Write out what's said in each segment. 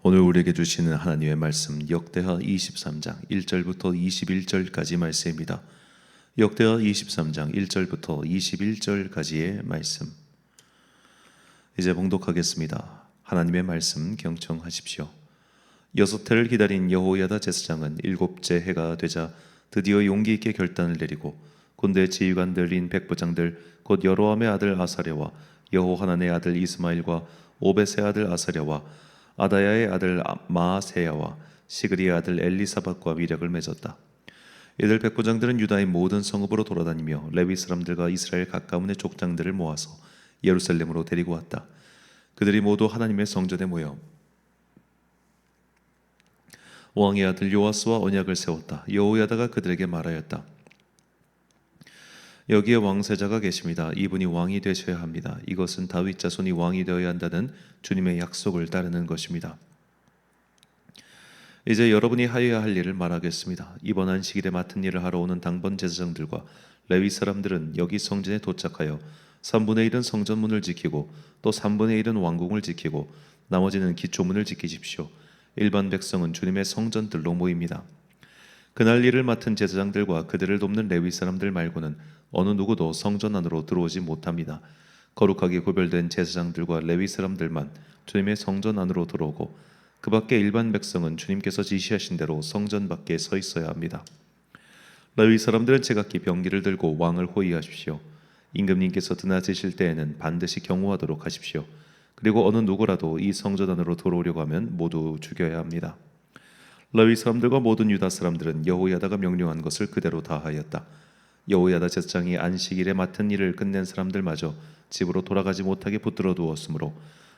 오늘 우리에게 주시는 하나님의 말씀 역대하 23장 1절부터 21절까지 말씀입니다. 역대하 23장 1절부터 21절까지의 말씀. 이제 봉독하겠습니다. 하나님의 말씀 경청하십시오. 6해를 기다린 여호야다 제사장은 7째 해가 되자 드디어 용기 있게 결단을 내리고 군대 지휘관들인 백부장들 곧 여로함의 아들 아사랴와 여호하난의 아들 이스마일과 오벳의 아들 아사랴와 아다야의 아들 마아세야와 시그리의 아들 엘리사박과 미력을 맺었다. 이들 백부장들은 유다의 모든 성읍으로 돌아다니며 레위 사람들과 이스라엘 가까운의 족장들을 모아서 예루살렘으로 데리고 왔다. 그들이 모두 하나님의 성전에 모여 왕의 아들 요아스와 언약을 세웠다. 여호야다가 그들에게 말하였다. 여기에 왕세자가 계십니다. 이분이 왕이 되셔야 합니다. 이것은 다윗 자손이 왕이 되어야 한다는 주님의 약속을 따르는 것입니다. 이제 여러분이 하여야 할 일을 말하겠습니다. 이번 안식일에 맡은 일을 하러 오는 당번 제사장들과 레위 사람들은 여기 성전에 도착하여 3분의 1은 성전문을 지키고 또 3분의 1은 왕궁을 지키고 나머지는 기초문을 지키십시오. 일반 백성은 주님의 성전들로 모입니다. 그날 일을 맡은 제사장들과 그들을 돕는 레위 사람들 말고는 어느 누구도 성전 안으로 들어오지 못합니다. 거룩하게 구별된 제사장들과 레위 사람들만 주님의 성전 안으로 들어오고 그 밖에 일반 백성은 주님께서 지시하신 대로 성전 밖에 서 있어야 합니다. 레위 사람들은 제각기 병기를 들고 왕을 호위하십시오. 임금님께서 드나드실 때에는 반드시 경호하도록 하십시오. 그리고 어느 누구라도 이 성전 안으로 들어오려고 하면 모두 죽여야 합니다. 레위 사람들과 모든 유다 사람들은 여호야다가 명령한 것을 그대로 다 하였다. 여호야다 제사장이 안식일에 맡은 일을 끝낸 사람들마저 집으로 돌아가지 못하게 붙들어 두었으므로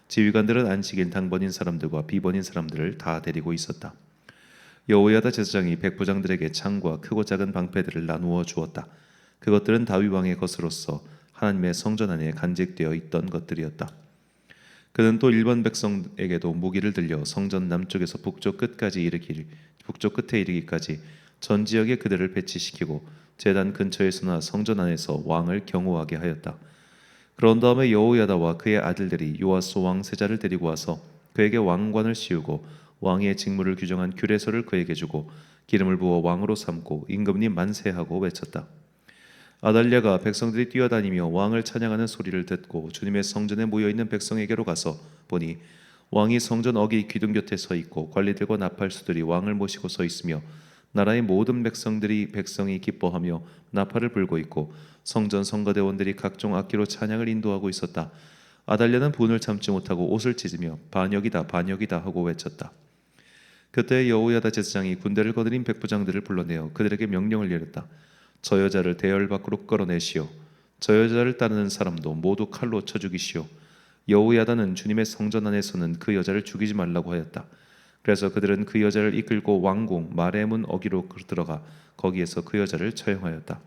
지휘관들은 안식일 당번인 사람들과 비번인 사람들을 다 데리고 있었다. 여호야다 제사장이 백부장들에게 창과 크고 작은 방패들을 나누어 주었다. 그것들은 다윗 왕의 것으로서 하나님의 성전 안에 간직되어 있던 것들이었다. 그는 또 일반 백성에게도 무기를 들려 성전 남쪽에서 북쪽 끝에 이르기까지 전 지역에 그들을 배치시키고 제단 근처에서나 성전 안에서 왕을 경호하게 하였다. 그런 다음에 여호야다와 그의 아들들이 요아스 왕 세자를 데리고 와서 그에게 왕관을 씌우고 왕의 직무를 규정한 규례서를 그에게 주고 기름을 부어 왕으로 삼고 임금님 만세하고 외쳤다. 아달랴가 백성들이 뛰어다니며 왕을 찬양하는 소리를 듣고 주님의 성전에 모여있는 백성에게로 가서 보니 왕이 성전 어기 기둥 곁에 서 있고 관리들과 나팔수들이 왕을 모시고 서 있으며 나라의 모든 백성이 기뻐하며 나팔을 불고 있고 성전 성가대원들이 각종 악기로 찬양을 인도하고 있었다. 아달랴는 분을 참지 못하고 옷을 찢으며 반역이다 반역이다 하고 외쳤다. 그때 여호야다 제사장이 군대를 거느린 백부장들을 불러내어 그들에게 명령을 내렸다. 저 여자를 대열 밖으로 끌어내시오. 저 여자를 따르는 사람도 모두 칼로 쳐 죽이시오. 여호야다는 주님의 성전 안에서는 그 여자를 죽이지 말라고 하였다. 그래서 그들은 그 여자를 이끌고 왕궁 마레문 어기로 들어가 거기에서 그 여자를 처형하였다.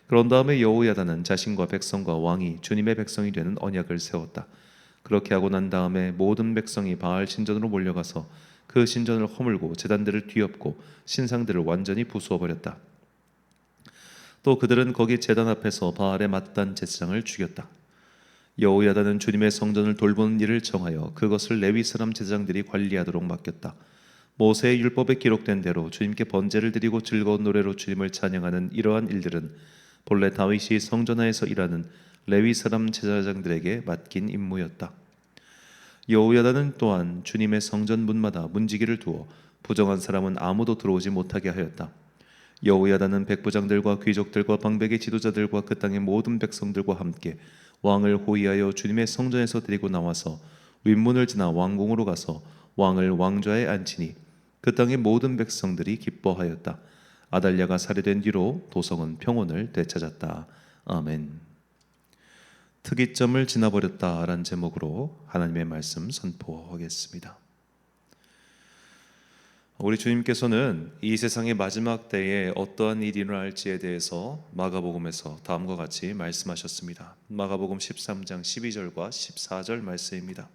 그런 다음에 여호야다는 자신과 백성과 왕이 주님의 백성이 되는 언약을 세웠다. 그렇게 하고 난 다음에 모든 백성이 바알 신전으로 몰려가서 그 신전을 허물고 제단들을 뒤엎고 신상들을 완전히 부수어 버렸다. 또 그들은 거기 제단 앞에서 바알의 mat단 제사장을 죽였다. 여호야다는 주님의 성전을 돌보는 일을 정하여 그것을 레위 사람 제사장들이 관리하도록 맡겼다. 모세의 율법에 기록된 대로 주님께 번제를 드리고 즐거운 노래로 주님을 찬양하는 이러한 일들은 본래 다윗이 성전 안에서 일하는 레위 사람 제사장들에게 맡긴 임무였다. 여호야다는 또한 주님의 성전 문마다 문지기를 두어 부정한 사람은 아무도 들어오지 못하게 하였다. 여호야다는 백부장들과 귀족들과 방백의 지도자들과 그 땅의 모든 백성들과 함께 왕을 호위하여 주님의 성전에서 데리고 나와서 윗문을 지나 왕궁으로 가서 왕을 왕좌에 앉히니 그 땅의 모든 백성들이 기뻐하였다. 아달랴가 살해된 뒤로 도성은 평온을 되찾았다. 아멘. 특이점을 지나버렸다라는 제목으로 하나님의 말씀 선포하겠습니다. 우리 주님께서는 이 세상의 마지막 때에 어떠한 일이 일어날지에 대해서 마가복음에서 다음과 같이 말씀하셨습니다. 마가복음 13장 12절과 14절 말씀입니다.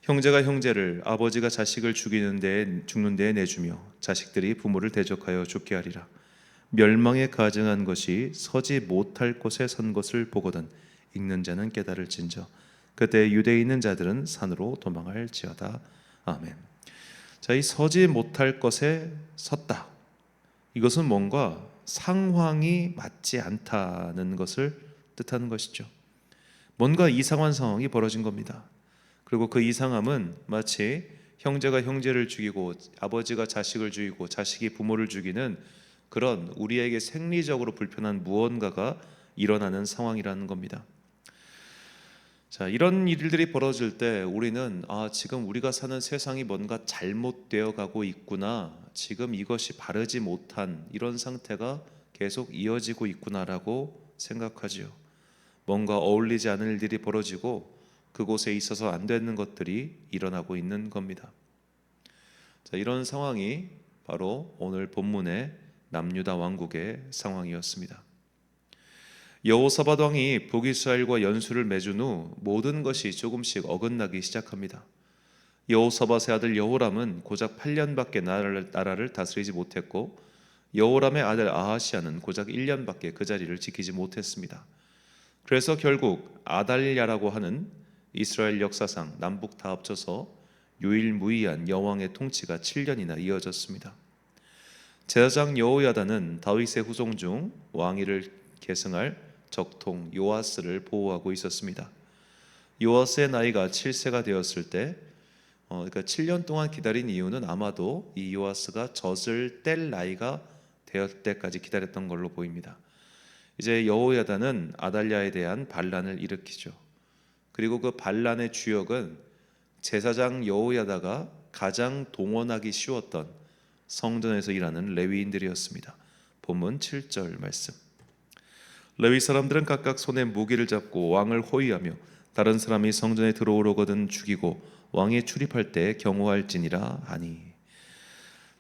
형제가 형제를, 아버지가 자식을 죽는 데에 내주며 자식들이 부모를 대적하여 죽게 하리라. 멸망에 가증한 것이 서지 못할 곳에 선 것을 보거든 읽는 자는 깨달을진저 그때 유대에 있는 자들은 산으로 도망할지어다. 아멘. 자, 이 서지 못할 것에 섰다. 이것은 뭔가 상황이 맞지 않다는 것을 뜻하는 것이죠. 뭔가 이상한 상황이 벌어진 겁니다. 그리고 그 이상함은 마치 형제가 형제를 죽이고 아버지가 자식을 죽이고 자식이 부모를 죽이는 그런 우리에게 생리적으로 불편한 무언가가 일어나는 상황이라는 겁니다. 자, 이런 일들이 벌어질 때 우리는 지금 우리가 사는 세상이 뭔가 잘못되어 가고 있구나, 지금 이것이 바르지 못한 이런 상태가 계속 이어지고 있구나라고 생각하지요. 뭔가 어울리지 않은 일들이 벌어지고 그곳에 있어서 안 되는 것들이 일어나고 있는 겁니다. 자, 이런 상황이 바로 오늘 본문의 남유다 왕국의 상황이었습니다. 여호사밧 왕이 북이스라엘과 연수를 맺은 후 모든 것이 조금씩 어긋나기 시작합니다. 여호사밧의 아들 여호람은 고작 8년밖에 나라를 다스리지 못했고 여호람의 아들 아하시아는 고작 1년밖에 그 자리를 지키지 못했습니다. 그래서 결국 아달랴라고 하는 이스라엘 역사상 남북 다 합쳐서 유일무이한 여왕의 통치가 7년이나 이어졌습니다. 제사장 여호야다는 다윗의 후손 중 왕위를 계승할 적통 요아스를 보호하고 있었습니다. 요아스의 나이가 7세가 되었을 때, 그러니까 7년 동안 기다린 이유는 아마도 이 요아스가 젖을 뗄 나이가 되었을 때까지 기다렸던 걸로 보입니다. 이제 여호야다는 아달랴에 대한 반란을 일으키죠. 그리고 그 반란의 주역은 제사장 여호야다가 가장 동원하기 쉬웠던 성전에서 일하는 레위인들이었습니다. 본문 7절 말씀. 레위 사람들은 각각 손에 무기를 잡고 왕을 호위하며 다른 사람이 성전에 들어오려거든 죽이고 왕이 출입할 때 경호할지니라 하니.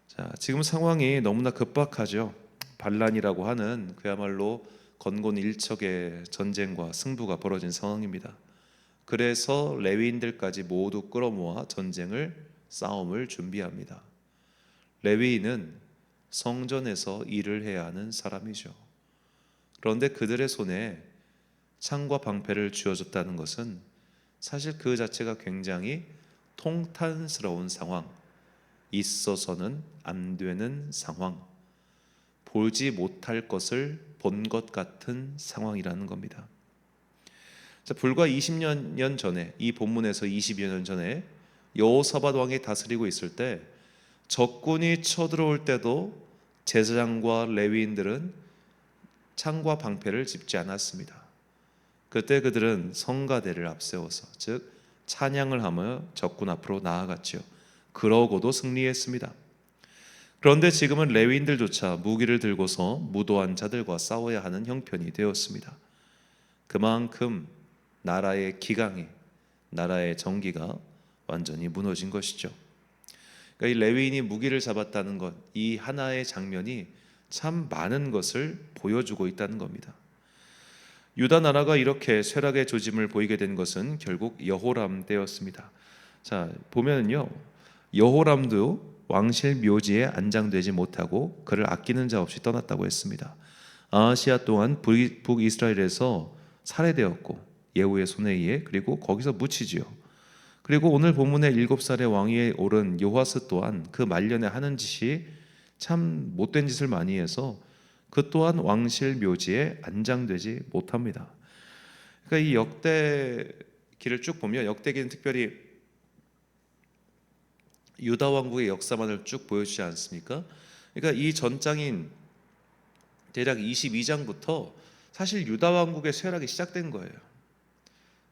자, 지금 상황이 너무나 급박하죠. 반란이라고 하는 그야말로 건곤일척의 전쟁과 승부가 벌어진 상황입니다. 그래서 레위인들까지 모두 끌어모아 싸움을 준비합니다. 레위인은 성전에서 일을 해야 하는 사람이죠. 그런데 그들의 손에 창과 방패를 쥐어줬다는 것은 사실 그 자체가 굉장히 통탄스러운 상황, 있어서는 안 되는 상황, 보지 못할 것을 본 것 같은 상황이라는 겁니다. 자, 불과 20년 전에, 이 본문에서 20여 년 전에 여호사밧 왕이 다스리고 있을 때 적군이 쳐들어올 때도 제사장과 레위인들은 창과 방패를 짚지 않았습니다. 그때 그들은 성가대를 앞세워서, 즉 찬양을 하며 적군 앞으로 나아갔죠. 그러고도 승리했습니다. 그런데 지금은 레위인들조차 무기를 들고서 무도한 자들과 싸워야 하는 형편이 되었습니다. 그만큼 나라의 기강이, 나라의 정기가 완전히 무너진 것이죠. 그러니까 이 레위인이 무기를 잡았다는 것, 이 하나의 장면이 참 많은 것을 보여주고 있다는 겁니다. 유다 나라가 이렇게 쇠락의 조짐을 보이게 된 것은 결국 여호람 때였습니다. 자, 보면은요, 여호람도 왕실 묘지에 안장되지 못하고 그를 아끼는 자 없이 떠났다고 했습니다. 아하시아 또한 북이스라엘에서 살해되었고 예후의 손에 의해, 그리고 거기서 묻히지요. 그리고 오늘 본문의 7살의 왕위에 오른 요아스 또한 그 말년에 하는 짓이 참 못된 짓을 많이 해서 그 또한 왕실 묘지에 안장되지 못합니다. 그러니까 이 역대기를 쭉 보면, 역대기는 특별히 유다 왕국의 역사만을 쭉 보여주지 않습니까? 그러니까 이 전장인 대략 22장부터 사실 유다 왕국의 쇠락이 시작된 거예요.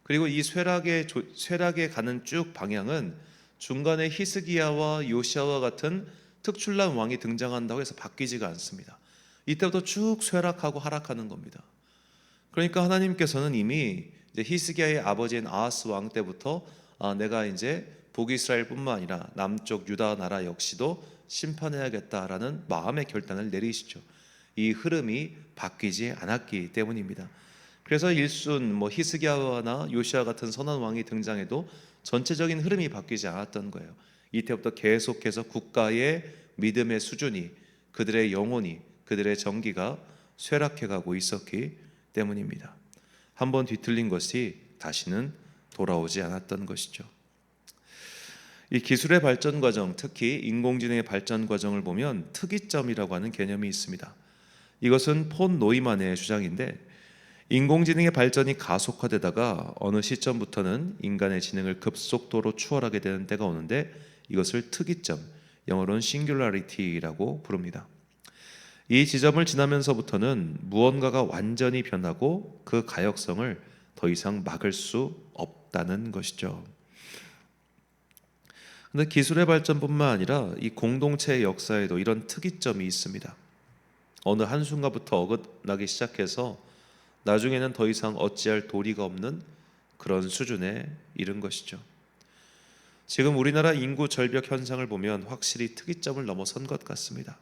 그리고 이 쇠락에 가는 쭉 방향은 중간에 히스기야와 요시아와 같은 특출난 왕이 등장한다고 해서 바뀌지가 않습니다. 이때부터 쭉 쇠락하고 하락하는 겁니다. 그러니까 하나님께서는 이미 이제 히스기야의 아버지인 아하스 왕 때부터 내가 이제 북이스라엘뿐만 아니라 남쪽 유다 나라 역시도 심판해야겠다라는 마음의 결단을 내리시죠. 이 흐름이 바뀌지 않았기 때문입니다. 그래서 일순 히스기야나 요시아 같은 선한 왕이 등장해도 전체적인 흐름이 바뀌지 않았던 거예요. 이때부터 계속해서 국가의 믿음의 수준이, 그들의 영혼이, 그들의 정기가 쇠락해가고 있었기 때문입니다. 한번 뒤틀린 것이 다시는 돌아오지 않았던 것이죠. 이 기술의 발전 과정, 특히 인공지능의 발전 과정을 보면 특이점이라고 하는 개념이 있습니다. 이것은 폰 노이만의 주장인데, 인공지능의 발전이 가속화되다가 어느 시점부터는 인간의 지능을 급속도로 추월하게 되는 때가 오는데, 이것을 특이점, 영어로는 singularity라고 부릅니다. 이 지점을 지나면서부터는 무언가가 완전히 변하고 그 가역성을 더 이상 막을 수 없다는 것이죠. 근데 기술의 발전뿐만 아니라 이 공동체의 역사에도 이런 특이점이 있습니다. 어느 한순간부터 어긋나기 시작해서 나중에는 더 이상 어찌할 도리가 없는 그런 수준에 이른 것이죠. 지금 우리나라 인구 절벽 현상을 보면 확실히 특이점을 넘어선 것 같습니다.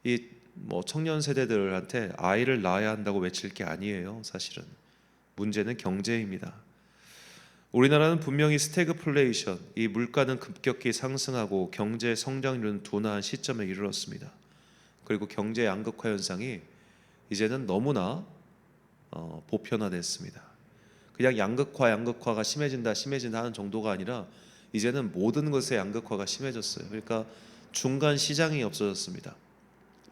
이 청년 세대들한테 아이를 낳아야 한다고 외칠 게 아니에요. 사실은 문제는 경제입니다. 우리나라는 분명히 스태그플레이션, 이 물가는 급격히 상승하고 경제 성장률은 둔화한 시점에 이르렀습니다. 그리고 경제 양극화 현상이 이제는 너무나 보편화됐습니다. 그냥 양극화가 심해진다 하는 정도가 아니라 이제는 모든 것의 양극화가 심해졌어요. 그러니까 중간 시장이 없어졌습니다.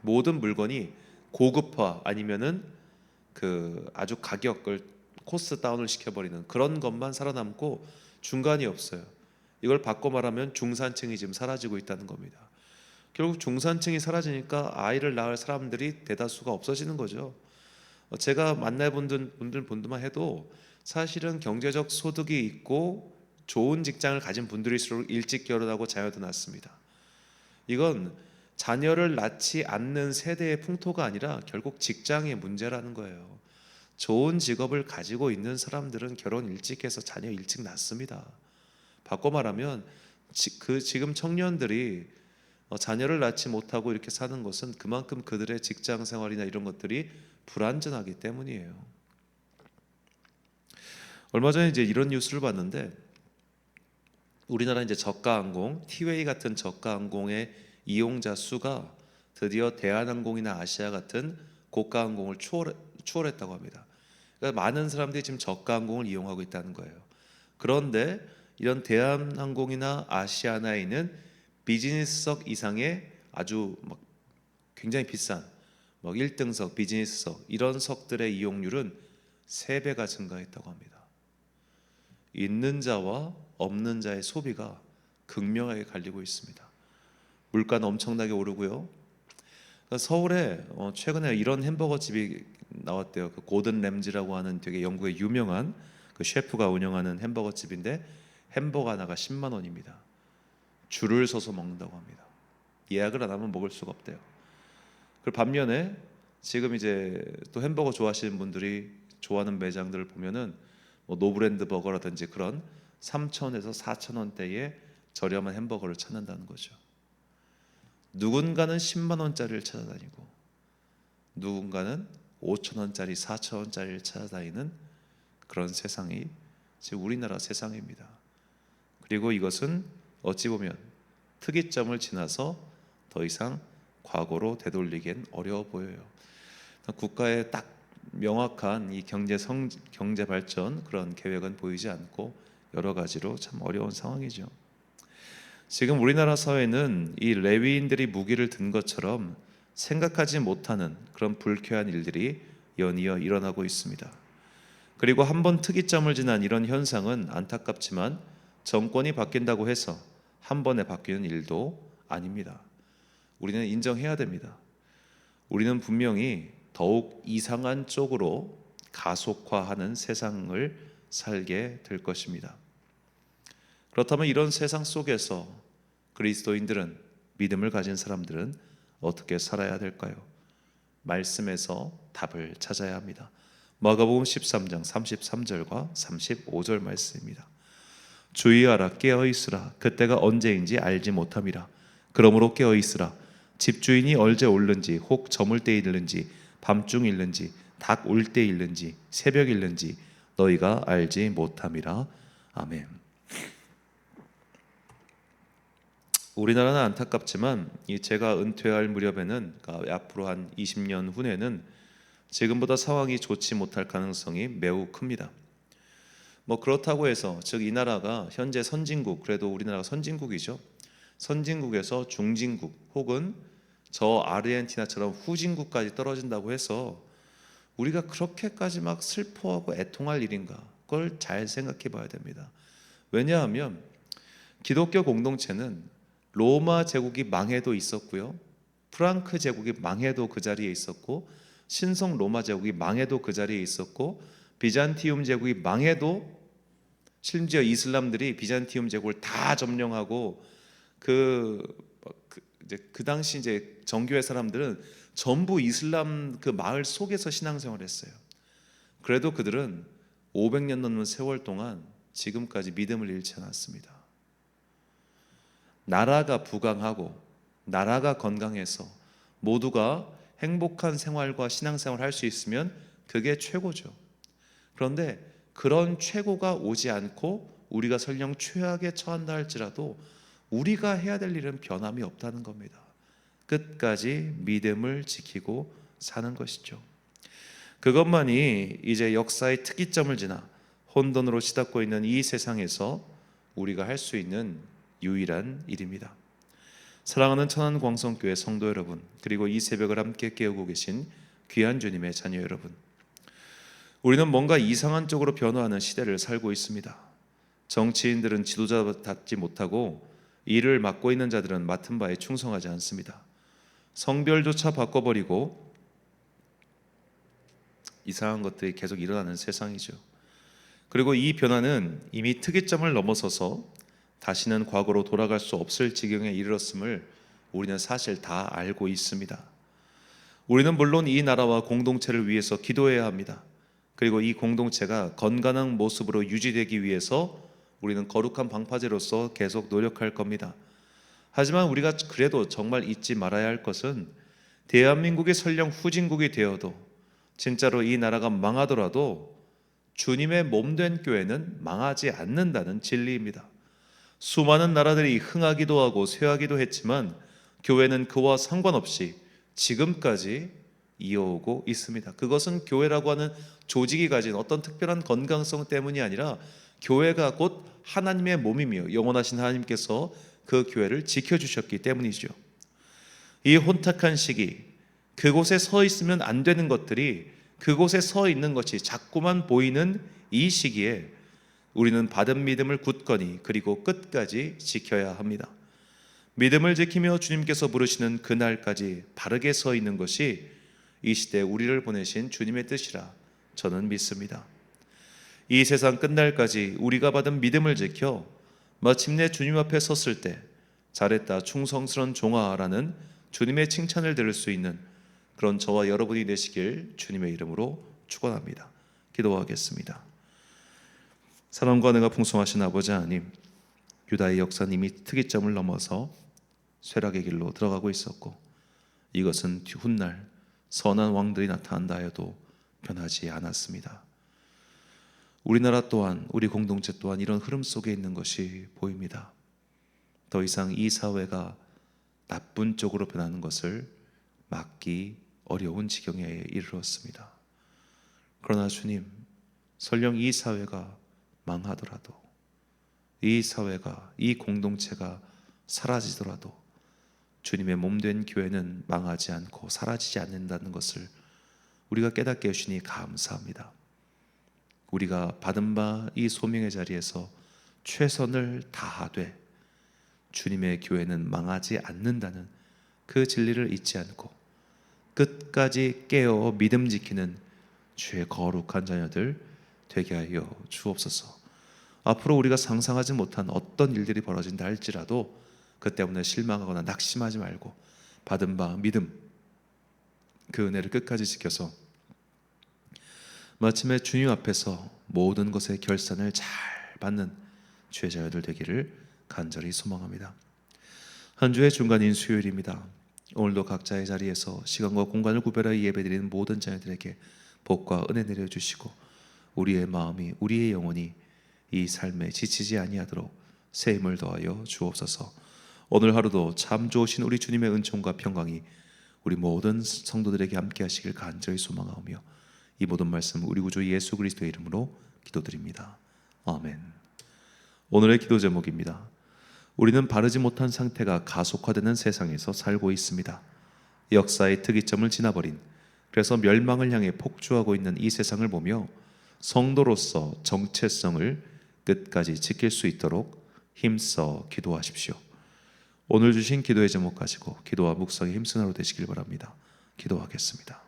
모든 물건이 고급화 아니면은 아주 가격을 코스트 다운을 시켜버리는 그런 것만 살아남고 중간이 없어요. 이걸 바꿔 말하면 중산층이 지금 사라지고 있다는 겁니다. 결국 중산층이 사라지니까 아이를 낳을 사람들이 대다수가 없어지는 거죠. 제가 만나본 분들만 해도 사실은 경제적 소득이 있고 좋은 직장을 가진 분들일수록 일찍 결혼하고 자녀도 낳습니다. 이건 자녀를 낳지 않는 세대의 풍토가 아니라 결국 직장의 문제라는 거예요. 좋은 직업을 가지고 있는 사람들은 결혼 일찍 해서 자녀 일찍 낳습니다. 바꿔 말하면 지금 청년들이 자녀를 낳지 못하고 이렇게 사는 것은 그만큼 그들의 직장 생활이나 이런 것들이 불안전하기 때문이에요. 얼마 전에 이제 이런 뉴스를 봤는데, 우리나라 이제 저가항공, 티웨이 같은 저가항공의 이용자 수가 드디어 대한항공이나 아시아 같은 고가항공을 추월했다고 합니다. 그러니까 많은 사람들이 지금 저가항공을 이용하고 있다는 거예요. 그런데 이런 대한항공이나 아시아나에는 비즈니스석 이상의 아주 굉장히 비싼 1등석, 비즈니스석 이런 석들의 이용률은 3배가 증가했다고 합니다. 있는 자와 없는 자의 소비가 극명하게 갈리고 있습니다. 물가는 엄청나게 오르고요. 서울에 최근에 이런 햄버거 집이 나왔대요. 고든 램지라고 하는 되게 영국의 유명한 셰프가 운영하는 햄버거 집인데, 햄버거 하나가 10만 원입니다. 줄을 서서 먹는다고 합니다. 예약을 안 하면 먹을 수가 없대요. 그 반면에 지금 이제 또 햄버거 좋아하시는 분들이 좋아하는 매장들을 보면은 노브랜드 버거라든지 그런 3,000에서 4,000원대의 저렴한 햄버거를 찾는다는 거죠. 누군가는 10만 원짜리를 찾아다니고 누군가는 5,000원짜리, 4,000원짜리를 찾아다니는 그런 세상이 지금 우리나라 세상입니다. 그리고 이것은 어찌 보면 특이점을 지나서 더 이상 과거로 되돌리기엔 어려워 보여요. 국가의 딱 명확한 이 경제 발전 그런 계획은 보이지 않고 여러 가지로 참 어려운 상황이죠. 지금 우리나라 사회는 이 레위인들이 무기를 든 것처럼 생각하지 못하는 그런 불쾌한 일들이 연이어 일어나고 있습니다. 그리고 한번 특이점을 지난 이런 현상은 안타깝지만 정권이 바뀐다고 해서 한 번에 바뀌는 일도 아닙니다. 우리는 인정해야 됩니다. 우리는 분명히 더욱 이상한 쪽으로 가속화하는 세상을 살게 될 것입니다. 그렇다면 이런 세상 속에서 그리스도인들은, 믿음을 가진 사람들은 어떻게 살아야 될까요? 말씀에서 답을 찾아야 합니다. 마가복음 13장 33절과 35절 말씀입니다. 주의하라, 깨어있으라. 그때가 언제인지 알지 못함이라. 그러므로 깨어있으라. 집주인이 얼제 올는지 혹 저물 때 일는지 밤중 일는지 닭 울 때 일는지 새벽 일는지 너희가 알지 못함이라. 아멘. 우리나라는 안타깝지만 제가 은퇴할 무렵에는, 그러니까 앞으로 한 20년 후에는 지금보다 상황이 좋지 못할 가능성이 매우 큽니다. 뭐 그렇다고 해서 즉 이 나라가 현재 선진국, 그래도 우리나라가 선진국이죠. 선진국에서 중진국 혹은 저 아르헨티나처럼 후진국까지 떨어진다고 해서 우리가 그렇게까지 막 슬퍼하고 애통할 일인가? 그걸 잘 생각해 봐야 됩니다. 왜냐하면 기독교 공동체는 로마 제국이 망해도 있었고요, 프랑크 제국이 망해도 그 자리에 있었고, 신성 로마 제국이 망해도 그 자리에 있었고, 비잔티움 제국이 망해도 심지어 이슬람들이 비잔티움 제국을 다 점령하고 그 당시 이제 정교회 사람들은 전부 이슬람 그 마을 속에서 신앙생활을 했어요. 그래도 그들은 500년 넘는 세월 동안 지금까지 믿음을 잃지 않았습니다. 나라가 부강하고 나라가 건강해서 모두가 행복한 생활과 신앙생활을 할 수 있으면 그게 최고죠. 그런데 그런 최고가 오지 않고 우리가 설령 최악에 처한다 할지라도 우리가 해야 될 일은 변함이 없다는 겁니다. 끝까지 믿음을 지키고 사는 것이죠. 그것만이 이제 역사의 특이점을 지나 혼돈으로 시닫고 있는 이 세상에서 우리가 할 수 있는 유일한 일입니다. 사랑하는 천안광성교회 성도 여러분, 그리고 이 새벽을 함께 깨우고 계신 귀한 주님의 자녀 여러분, 우리는 뭔가 이상한 쪽으로 변화하는 시대를 살고 있습니다. 정치인들은 지도자답지 못하고 일을 맡고 있는 자들은 맡은 바에 충성하지 않습니다. 성별조차 바꿔버리고 이상한 것들이 계속 일어나는 세상이죠. 그리고 이 변화는 이미 특이점을 넘어서서 다시는 과거로 돌아갈 수 없을 지경에 이르렀음을 우리는 사실 다 알고 있습니다. 우리는 물론 이 나라와 공동체를 위해서 기도해야 합니다. 그리고 이 공동체가 건강한 모습으로 유지되기 위해서 우리는 거룩한 방파제로서 계속 노력할 겁니다. 하지만 우리가 그래도 정말 잊지 말아야 할 것은 대한민국이 설령 후진국이 되어도, 진짜로 이 나라가 망하더라도 주님의 몸된 교회는 망하지 않는다는 진리입니다. 수많은 나라들이 흥하기도 하고 쇠하기도 했지만 교회는 그와 상관없이 지금까지 이어오고 있습니다. 그것은 교회라고 하는 조직이 가진 어떤 특별한 건강성 때문이 아니라 교회가 곧 하나님의 몸이며 영원하신 하나님께서 그 교회를 지켜주셨기 때문이죠. 이 혼탁한 시기, 그곳에 서 있으면 안 되는 것들이 그곳에 서 있는 것이 자꾸만 보이는 이 시기에 우리는 받은 믿음을 굳건히 그리고 끝까지 지켜야 합니다. 믿음을 지키며 주님께서 부르시는 그날까지 바르게 서 있는 것이 이 시대에 우리를 보내신 주님의 뜻이라 저는 믿습니다. 이 세상 끝날까지 우리가 받은 믿음을 지켜 마침내 주님 앞에 섰을 때 잘했다 충성스러운 종아라는 주님의 칭찬을 들을 수 있는 그런 저와 여러분이 되시길 주님의 이름으로 축원합니다. 기도하겠습니다. 사랑과 은혜가 풍성하신 아버지 하나님, 유다의 역사는 이미 특이점을 넘어서 쇠락의 길로 들어가고 있었고, 이것은 훗날 선한 왕들이 나타난다 해도 변하지 않았습니다. 우리나라 또한, 우리 공동체 또한 이런 흐름 속에 있는 것이 보입니다. 더 이상 이 사회가 나쁜 쪽으로 변하는 것을 막기 어려운 지경에 이르렀습니다. 그러나 주님, 설령 이 사회가 망하더라도, 이 사회가, 이 공동체가 사라지더라도 주님의 몸된 교회는 망하지 않고 사라지지 않는다는 것을 우리가 깨닫게 해주시니 감사합니다. 우리가 받은 바 이 소명의 자리에서 최선을 다하되 주님의 교회는 망하지 않는다는 그 진리를 잊지 않고 끝까지 깨어 믿음 지키는 주의 거룩한 자녀들 되게 하여 주옵소서. 앞으로 우리가 상상하지 못한 어떤 일들이 벌어진다 할지라도 그 때문에 실망하거나 낙심하지 말고 받은 바 믿음, 그 은혜를 끝까지 지켜서 마침내 주님 앞에서 모든 것의 결산을 잘 받는 주의 자녀들 되기를 간절히 소망합니다. 한 주의 중간인 수요일입니다. 오늘도 각자의 자리에서 시간과 공간을 구별하여 예배드리는 모든 자녀들에게 복과 은혜 내려주시고 우리의 마음이, 우리의 영혼이 이 삶에 지치지 아니하도록 새 힘을 더하여 주옵소서. 오늘 하루도 참 좋으신 우리 주님의 은총과 평강이 우리 모든 성도들에게 함께 하시길 간절히 소망하오며 이 모든 말씀 우리 구주 예수 그리스도의 이름으로 기도드립니다. 아멘. 오늘의 기도 제목입니다. 우리는 바르지 못한 상태가 가속화되는 세상에서 살고 있습니다. 역사의 특이점을 지나버린, 그래서 멸망을 향해 폭주하고 있는 이 세상을 보며 성도로서 정체성을 끝까지 지킬 수 있도록 힘써 기도하십시오. 오늘 주신 기도의 제목 가지고 기도와 묵상의 힘쓰는 하루 되시길 바랍니다. 기도하겠습니다.